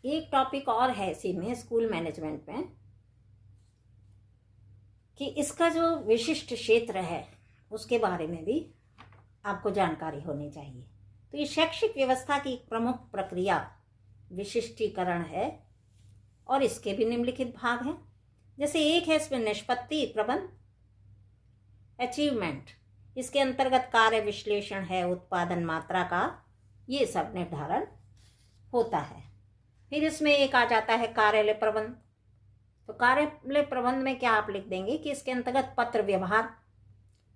एक टॉपिक और है इसी में, स्कूल मैनेजमेंट में, कि इसका जो विशिष्ट क्षेत्र है उसके बारे में भी आपको जानकारी होनी चाहिए। तो ये शैक्षिक व्यवस्था की एक प्रमुख प्रक्रिया विशिष्टीकरण है और इसके भी निम्नलिखित भाग हैं। जैसे एक है इसमें निष्पत्ति प्रबंध, अचीवमेंट, इसके अंतर्गत कार्य विश्लेषण है, उत्पादन मात्रा का ये सब निर्धारण होता है। फिर इसमें एक आ जाता है कार्यालय प्रबंध। तो कार्यालय प्रबंध में क्या आप लिख देंगे कि इसके अंतर्गत पत्र व्यवहार,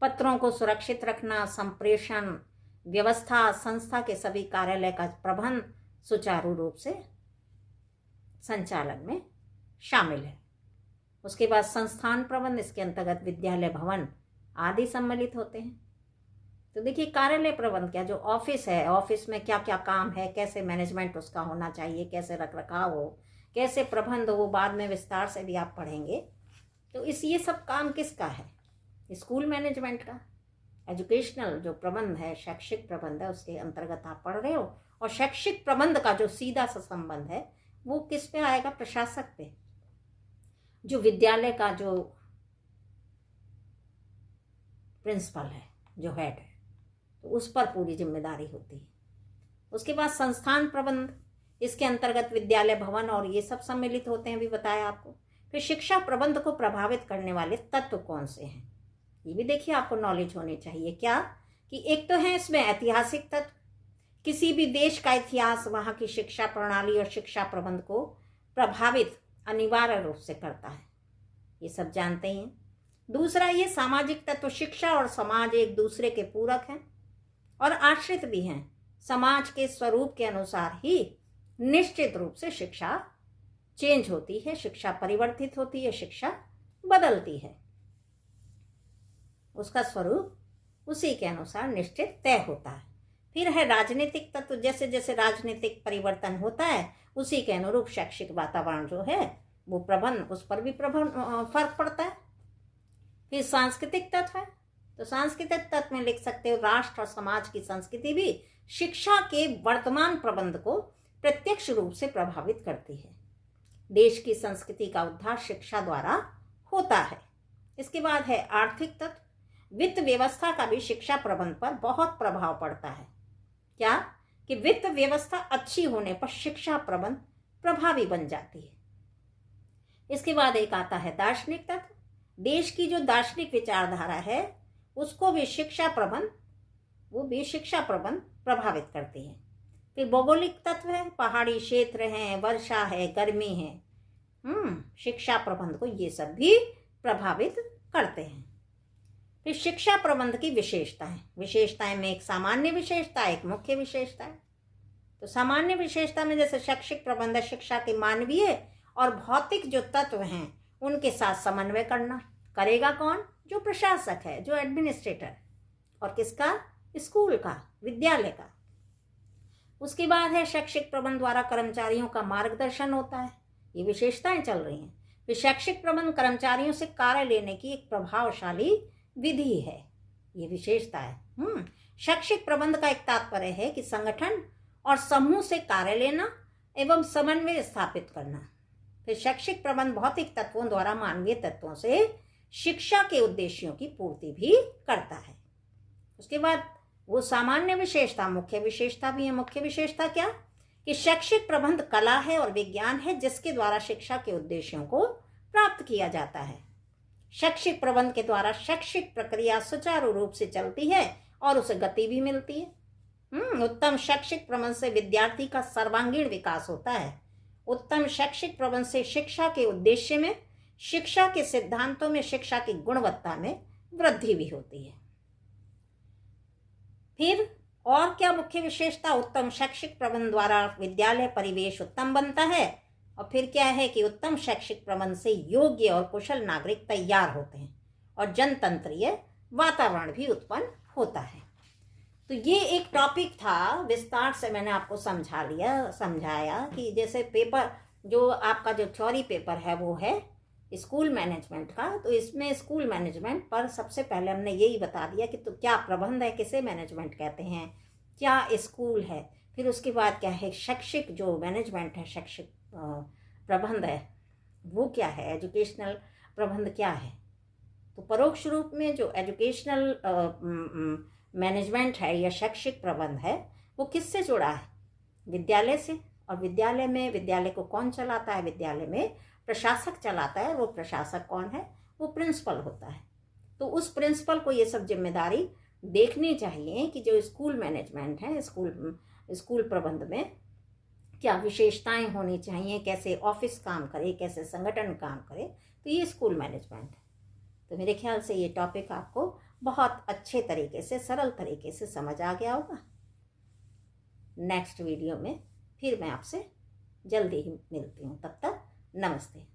पत्रों को सुरक्षित रखना, संप्रेषण व्यवस्था, संस्था के सभी कार्यालय का प्रबंध सुचारू रूप से संचालन में शामिल है। उसके बाद संस्थान प्रबंध, इसके अंतर्गत विद्यालय भवन आदि सम्मिलित होते हैं। तो देखिए कार्यालय प्रबंध क्या, जो ऑफिस है, ऑफिस में क्या क्या काम है, कैसे मैनेजमेंट उसका होना चाहिए, कैसे रख रखाव हो, कैसे प्रबंध हो, बाद में विस्तार से भी आप पढ़ेंगे। तो ये सब काम किसका है? स्कूल मैनेजमेंट का। एजुकेशनल जो प्रबंध है, शैक्षिक प्रबंध है, उसके अंतर्गत आप पढ़ रहे हो। और शैक्षिक प्रबंध का जो सीधा सा संबंध है वो किस पे आएगा? प्रशासक पे। जो विद्यालय का जो प्रिंसिपल है, जो हेड है, तो उस पर पूरी जिम्मेदारी होती है। उसके बाद संस्थान प्रबंध, इसके अंतर्गत विद्यालय भवन और ये सब सम्मिलित होते हैं, भी बताया आपको। फिर शिक्षा प्रबंध को प्रभावित करने वाले तत्व कौन से हैं, ये भी देखिए आपको नॉलेज होनी चाहिए। क्या कि एक तो है इसमें ऐतिहासिक तत्व, किसी भी देश का इतिहास वहाँ की शिक्षा प्रणाली और शिक्षा प्रबंध को प्रभावित अनिवार्य रूप से करता है, ये सब जानते ही हैं। दूसरा ये सामाजिक तत्व, शिक्षा और समाज एक दूसरे के पूरक हैं और आश्रित भी हैं। समाज के स्वरूप के अनुसार ही निश्चित रूप से शिक्षा चेंज होती है, शिक्षा परिवर्तित होती है, शिक्षा बदलती है, उसका स्वरूप उसी के अनुसार निश्चित तय होता है। फिर है राजनीतिक तत्व, जैसे जैसे राजनीतिक परिवर्तन होता है उसी के अनुरूप शैक्षिक वातावरण जो है वो प्रबंध, उस पर भी फर्क पड़ता है। फिर सांस्कृतिक तत्व है, तो सांस्कृतिक तत्व में लिख सकते हो राष्ट्र और समाज की संस्कृति भी शिक्षा के वर्तमान प्रबंध को प्रत्यक्ष रूप से प्रभावित करती है। देश की संस्कृति का उद्धार शिक्षा द्वारा होता है। इसके बाद है आर्थिक तत्व, वित्त व्यवस्था का भी शिक्षा प्रबंध पर बहुत प्रभाव पड़ता है। क्या कि वित्त व्यवस्था अच्छी होने पर शिक्षा प्रबंध प्रभावी बन जाती है। इसके बाद एक आता है दार्शनिक तत्व, देश की जो दार्शनिक विचारधारा है उसको भी शिक्षा प्रबंध प्रभावित करती है। फिर भौगोलिक तत्व है, पहाड़ी क्षेत्र हैं, वर्षा है, गर्मी है, शिक्षा प्रबंध को ये सब भी प्रभावित करते हैं। फिर शिक्षा प्रबंध की विशेषताएं में एक सामान्य विशेषता, एक मुख्य विशेषता है। तो सामान्य विशेषता में जैसे शैक्षिक प्रबंध शिक्षा के मानवीय और भौतिक जो तत्व हैं उनके साथ समन्वय करना। करेगा कौन? जो प्रशासक है, जो एडमिनिस्ट्रेटर, और किसका? स्कूल का, विद्यालय का। उसके बाद है शैक्षिक प्रबंध द्वारा कर्मचारियों का मार्गदर्शन होता है, ये विशेषताएं चल रही हैं। फिर शैक्षिक प्रबंध कर्मचारियों से कार्य लेने की एक प्रभावशाली विधि है, ये विशेषता है। शैक्षिक प्रबंध का एक तात्पर्य है कि संगठन और समूह से कार्य लेना एवं समन्वय स्थापित करना। फिर शैक्षिक प्रबंध भौतिक तत्वों द्वारा मानवीय तत्वों से शिक्षा के उद्देश्यों की पूर्ति भी करता है। उसके बाद वो सामान्य विशेषता, मुख्य विशेषता भी है। मुख्य विशेषता क्या? कि शैक्षिक प्रबंध कला है और विज्ञान है जिसके द्वारा शिक्षा के उद्देश्यों को प्राप्त किया जाता है। शैक्षिक प्रबंध के द्वारा शैक्षिक प्रक्रिया सुचारू रूप से चलती है और उसे गति भी मिलती है। उत्तम शैक्षिक प्रबंध से विद्यार्थी का सर्वांगीण विकास होता है। उत्तम शैक्षिक प्रबंध से शिक्षा के उद्देश्य में, शिक्षा के सिद्धांतों में, शिक्षा की गुणवत्ता में वृद्धि भी होती है। फिर और क्या मुख्य विशेषता? उत्तम शैक्षिक प्रबंध द्वारा विद्यालय परिवेश उत्तम बनता है। और फिर क्या है कि उत्तम शैक्षिक प्रबंध से योग्य और कुशल नागरिक तैयार होते हैं और जनतंत्रीय वातावरण भी उत्पन्न होता है। तो ये एक टॉपिक था, विस्तार से मैंने आपको समझाया कि जैसे पेपर जो आपका जो थ्योरी पेपर है वो है स्कूल मैनेजमेंट का। तो इसमें स्कूल मैनेजमेंट पर सबसे पहले हमने यही बता दिया कि तो क्या प्रबंध है, किसे मैनेजमेंट कहते हैं, क्या स्कूल है, फिर उसके बाद क्या है, शैक्षिक जो मैनेजमेंट है, शैक्षिक प्रबंध है वो क्या है, एजुकेशनल प्रबंध क्या है। तो परोक्ष रूप में जो एजुकेशनल मैनेजमेंट है या शैक्षिक प्रबंध है वो किससे जुड़ा है, विद्यालय से। और विद्यालय में, विद्यालय को कौन चलाता है, विद्यालय में प्रशासक चलाता है। वो प्रशासक कौन है, वो प्रिंसिपल होता है। तो उस प्रिंसिपल को ये सब जिम्मेदारी देखनी चाहिए कि जो स्कूल मैनेजमेंट है, स्कूल प्रबंध में क्या विशेषताएं होनी चाहिए, कैसे ऑफिस काम करे, कैसे संगठन काम करे। तो ये स्कूल मैनेजमेंट है। तो मेरे ख्याल से ये टॉपिक आपको बहुत अच्छे तरीके से, सरल तरीके से समझ आ गया होगा। नेक्स्ट वीडियो में फिर मैं आपसे जल्दी ही मिलती हूँ। तब तक नमस्ते।